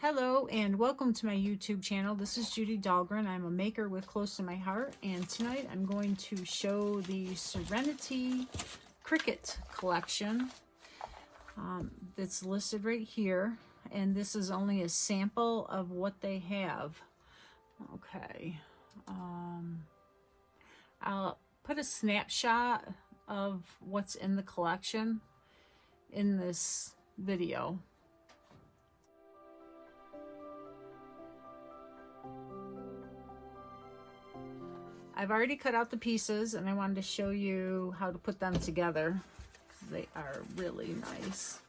Hello and welcome to my YouTube channel. This is Judy Dahlgren. I'm a maker with Close to My Heart, and tonight I'm going to show the Serenity Cricut collection that's listed right here, and this is only a sample of what they have. Okay, I'll put a snapshot of what's in the collection in this video. I've already cut out the pieces and I wanted to show you how to put them together. They are really nice.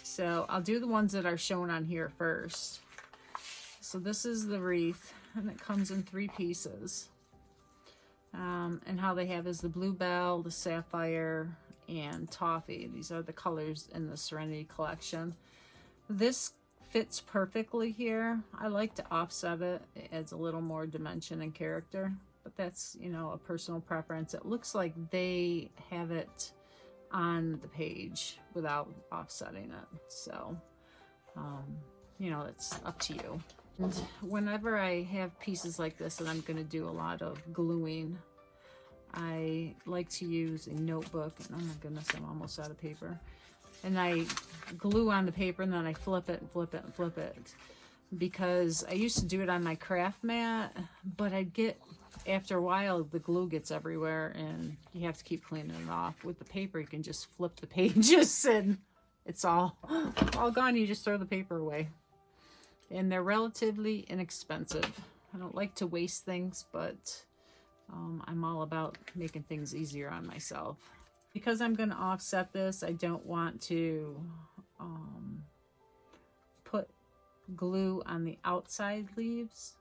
So I'll do the ones that are shown on here first. So this is the wreath, and it comes in 3 pieces. And how they have is the bluebell, the sapphire, and toffee. These are the colors in the Serenity collection. This fits perfectly here. I like to offset it. It adds a little more dimension and character, but that's, you know, a personal preference. It looks like they have it on the page without offsetting it. So, you know, it's up to you. And whenever I have pieces like this and I'm going to do a lot of gluing, I like to use a notebook. And oh my goodness, I'm almost out of paper. And I glue on the paper and then I flip it and flip it and flip it. Because I used to do it on my craft mat, but after a while, the glue gets everywhere and you have to keep cleaning it off. With the paper, you can just flip the pages and it's all gone. You just throw the paper away. And they're relatively inexpensive. I don't like to waste things, but I'm all about making things easier on myself. Because I'm going to offset this, I don't want to put glue on the outside leaves.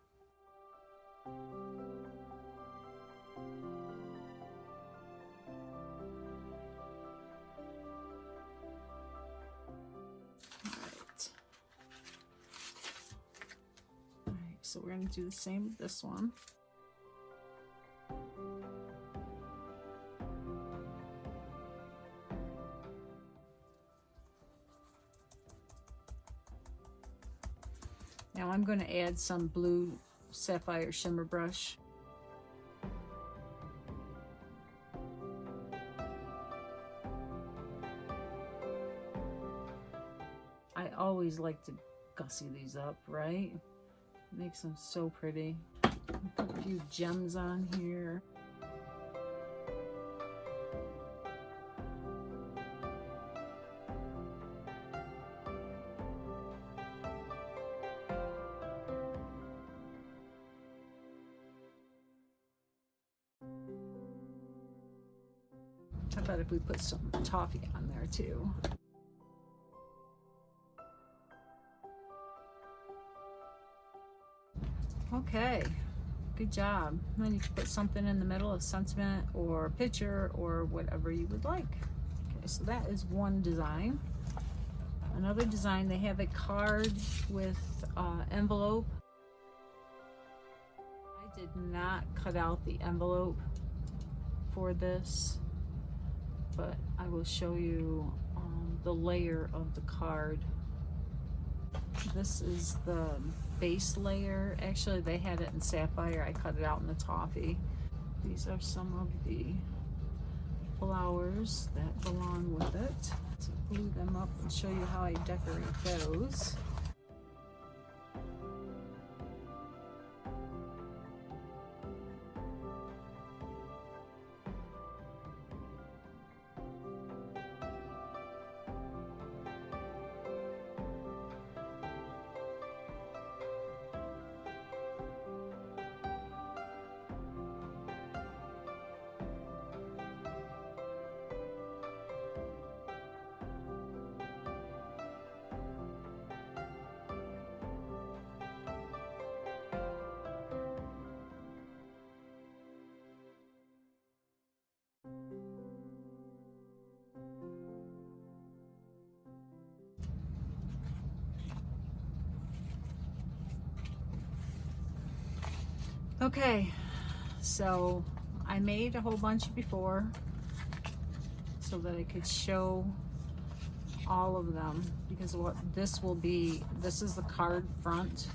All right, so we're going to do the same with this one. Now I'm going to add some blue sapphire shimmer brush. I always like to gussy these up, right? Makes them so pretty. Put a few gems on here. How about if we put some toffee on there too? Okay, good job. And then you can put something in the middle, of sentiment or picture or whatever you would like. Okay, so that is one design. Another design, they have a card with envelope. I did not cut out the envelope for this, but I will show you the layer of the card. This is the base layer. Actually, they had it in sapphire. I cut it out in the toffee. These are some of the flowers that belong with it. So glue them up and show you how I decorate those. Okay, so I made a whole bunch before so that I could show all of them, because what this will be, this is the card front,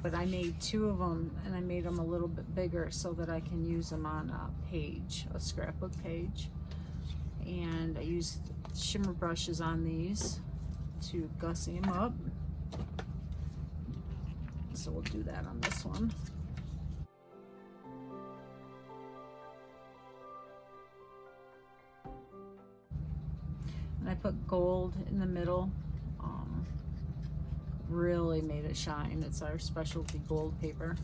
but I made 2 of them and I made them a little bit bigger so that I can use them on a page, a scrapbook page. And I used shimmer brushes on these to gussy them up. So we'll do that on this one. And I put gold in the middle. Really made it shine. It's our specialty gold paper.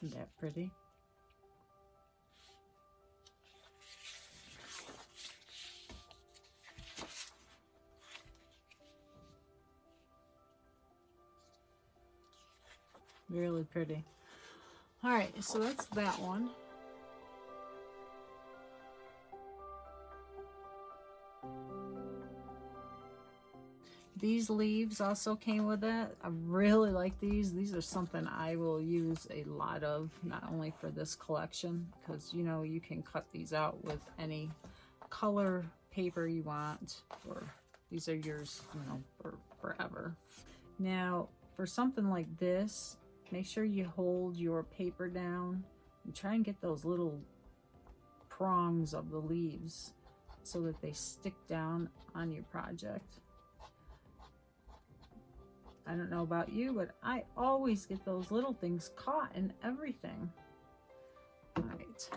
Isn't that pretty? Really pretty. All right, so that's that one. These leaves also came with it. I really like these. These are something I will use a lot of, not only for this collection, because you know you can cut these out with any color paper you want. Or these are yours, you know, for forever. Now, for something like this, make sure you hold your paper down and try and get those little prongs of the leaves so that they stick down on your project. I don't know about you, but I always get those little things caught in everything. All right.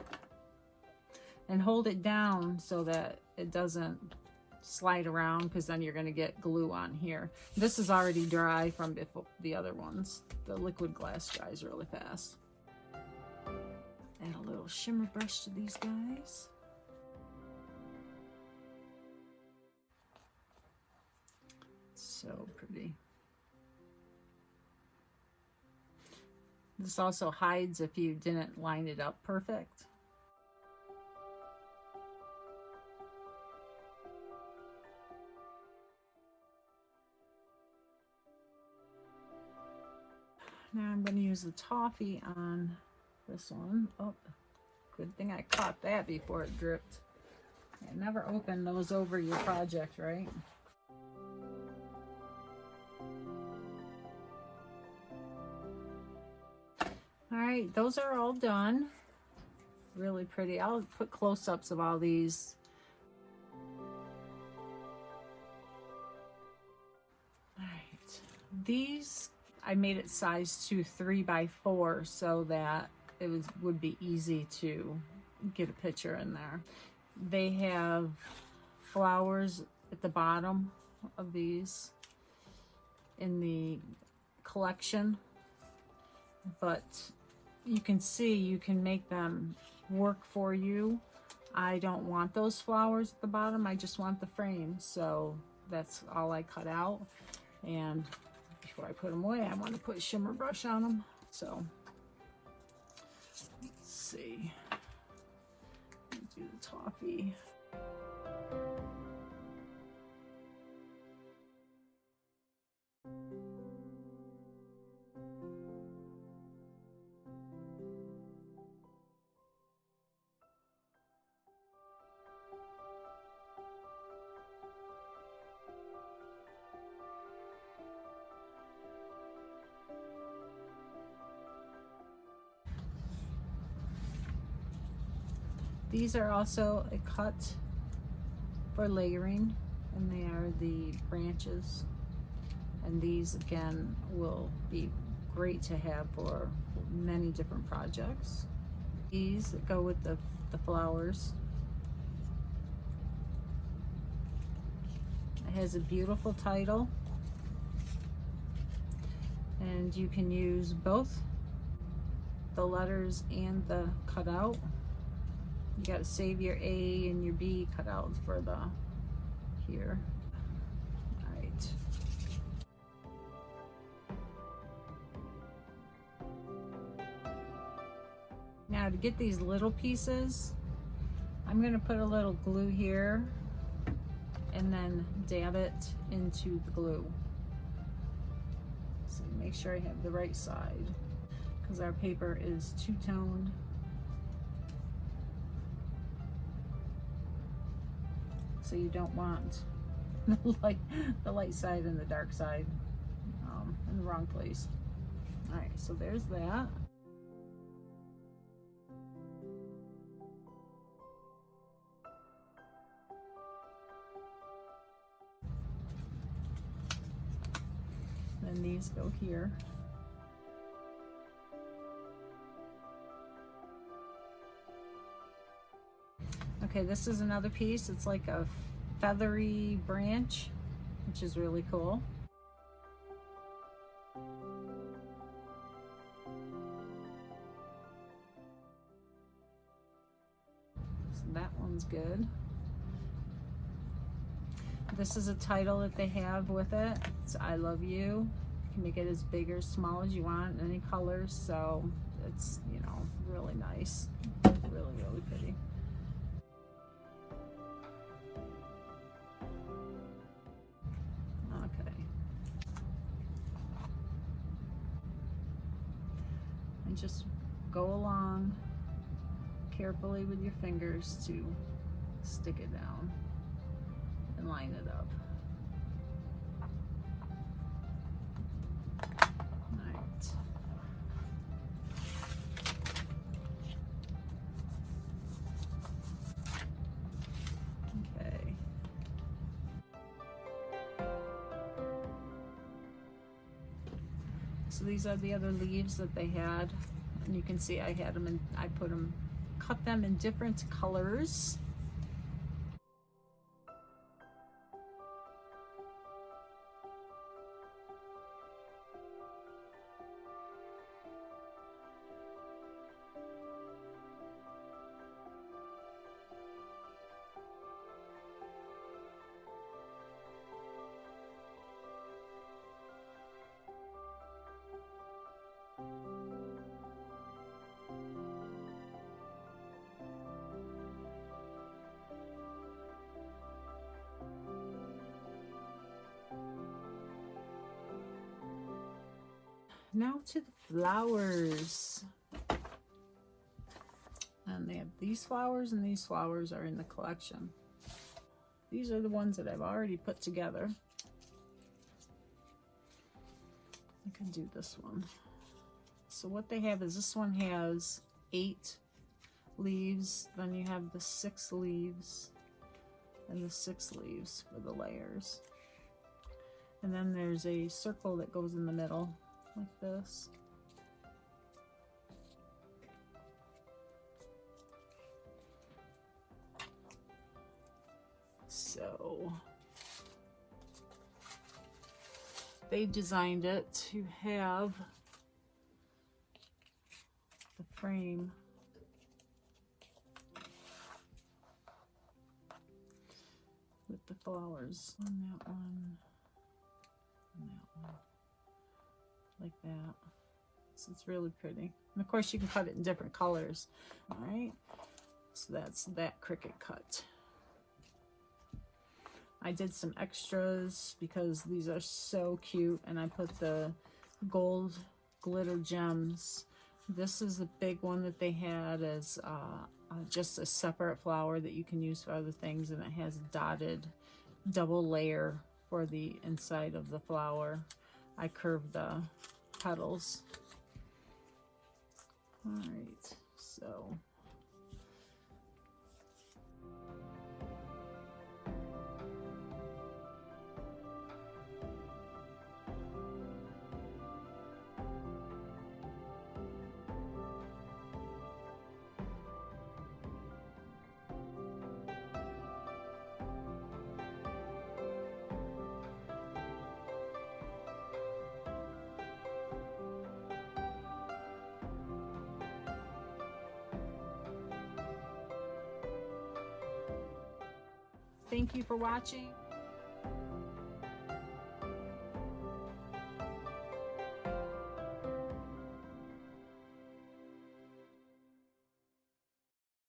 And hold it down so that it doesn't slide around, because then you're going to get glue on here. This is already dry from before the other ones. The liquid glass dries really fast. Add a little shimmer brush to these guys. So pretty. This also hides if you didn't line it up perfect. Now I'm going to use the toffee on this one. Oh, good thing I caught that before it dripped. Yeah, never open those over your project, right? All right, those are all done. Really pretty. I'll put close-ups of all these. All right, these I made it size 2 3x4 so that it would be easy to get a picture in there. They have flowers at the bottom of these in the collection, but you can see you can make them work for you. I don't want those flowers at the bottom. I just want the frame, so that's all I cut out. And before I put them away, I want to put shimmer brush on them. So let's see. Do the toffee. These are also a cut for layering, and they are the branches. And these again will be great to have for many different projects. These go with the flowers. It has a beautiful title. And you can use both the letters and the cutout. You got to save your A and your B cutouts for the here. All right. Now to get these little pieces, I'm going to put a little glue here and then dab it into the glue. So make sure I have the right side, because our paper is two-toned. So you don't want the light side and the dark side in the wrong place. All right, so there's that. Then these go here. Okay, this is another piece. It's like a feathery branch, which is really cool. So that one's good. This is a title that they have with it. It's I love you. You can make it as big or small as you want, any colors. So it's, you know, really nice. Really, really pretty. Okay. And just go along carefully with your fingers to stick it down and line it up. Right. Okay. So these are the other leaves that they had, and you can see I had them and I cut them in different colors. Now to the flowers. And they have these flowers, and these flowers are in the collection. These are the ones that I've already put together. I can do this one. So what they have is this one has 8 leaves, then you have the 6 leaves and the 6 leaves for the layers. And then there's a circle that goes in the middle like this. So they designed it to have the frame with the flowers on that one, and that one, like that. So it's really pretty. And of course you can cut it in different colors. All right, so that's that Cricut cut. I did some extras because these are so cute, and I put the gold glitter gems. This is the big one that they had as just a separate flower that you can use for other things, and it has a dotted double layer for the inside of the flower. I curved the petals. All right, so Thank you for watching.